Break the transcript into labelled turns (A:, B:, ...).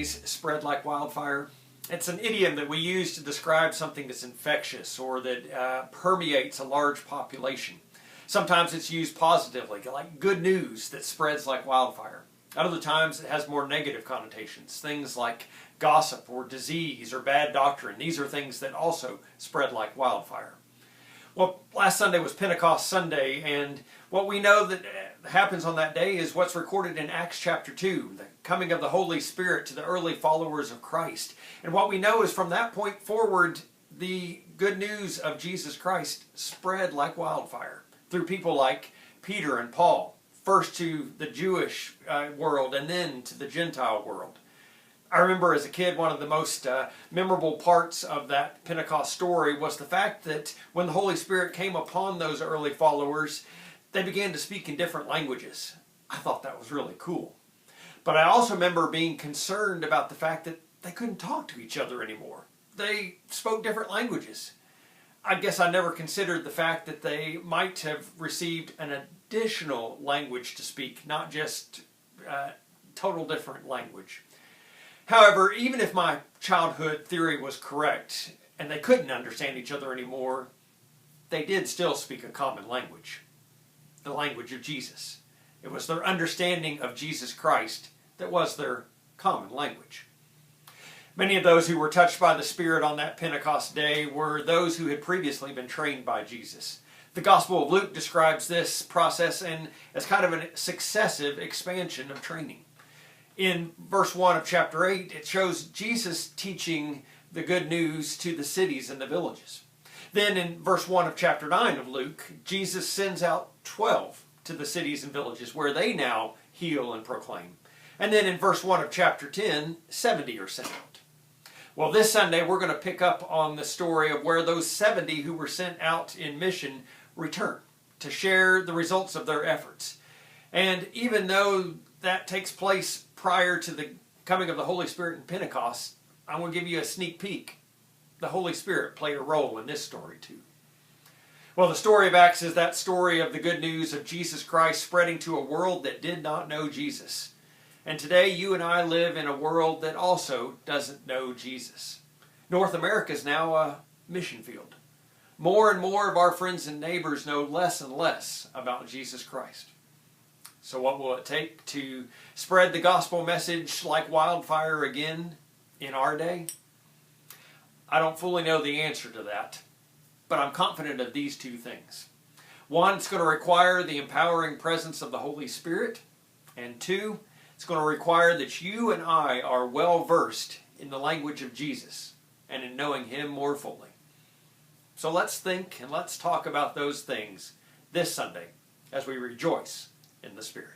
A: days spread like wildfire. It's an idiom that we use to describe something that's infectious or that permeates a large population. Sometimes it's used positively, like good news that spreads like wildfire. Other times it has more negative connotations, things like gossip or disease or bad doctrine. These are things that also spread like wildfire. Well, last Sunday was Pentecost Sunday, and what we know that happens on that day is what's recorded in Acts chapter 2, the coming of the Holy Spirit to the early followers of Christ. And what we know is from that point forward, the good news of Jesus Christ spread like wildfire through people like Peter and Paul, first to the Jewish world and then to the Gentile world. I remember as a kid, one of the most memorable parts of that Pentecost story was the fact that when the Holy Spirit came upon those early followers, they began to speak in different languages. I thought that was really cool. But I also remember being concerned about the fact that they couldn't talk to each other anymore. They spoke different languages. I guess I never considered the fact that they might have received an additional language to speak, not just total different language. However, even if my childhood theory was correct and they couldn't understand each other anymore, they did still speak a common language, the language of Jesus. It was their understanding of Jesus Christ that was their common language. Many of those who were touched by the Spirit on that Pentecost day were those who had previously been trained by Jesus. The Gospel of Luke describes this process as kind of a successive expansion of training. In verse 1 of chapter 8, it shows Jesus teaching the good news to the cities and the villages. Then in verse 1 of chapter 9 of Luke, Jesus sends out 12 to the cities and villages where they now heal and proclaim. And then in verse 1 of chapter 10, 70 are sent out. Well, this Sunday we're going to pick up on the story of where those 70 who were sent out in mission return to share the results of their efforts. And even though that takes place prior to the coming of the Holy Spirit in Pentecost, I want to give you a sneak peek. The Holy Spirit played a role in this story too. Well, the story of Acts is that story of the good news of Jesus Christ spreading to a world that did not know Jesus. And today you and I live in a world that also doesn't know Jesus. North America is now a mission field. More and more of our friends and neighbors know less and less about Jesus Christ. So what will it take to spread the gospel message like wildfire again in our day? I don't fully know the answer to that, but I'm confident of these two things. One, it's going to require the empowering presence of the Holy Spirit. And two, it's going to require that you and I are well versed in the language of Jesus and in knowing Him more fully. So let's think and let's talk about those things this Sunday as we rejoice in the Spirit.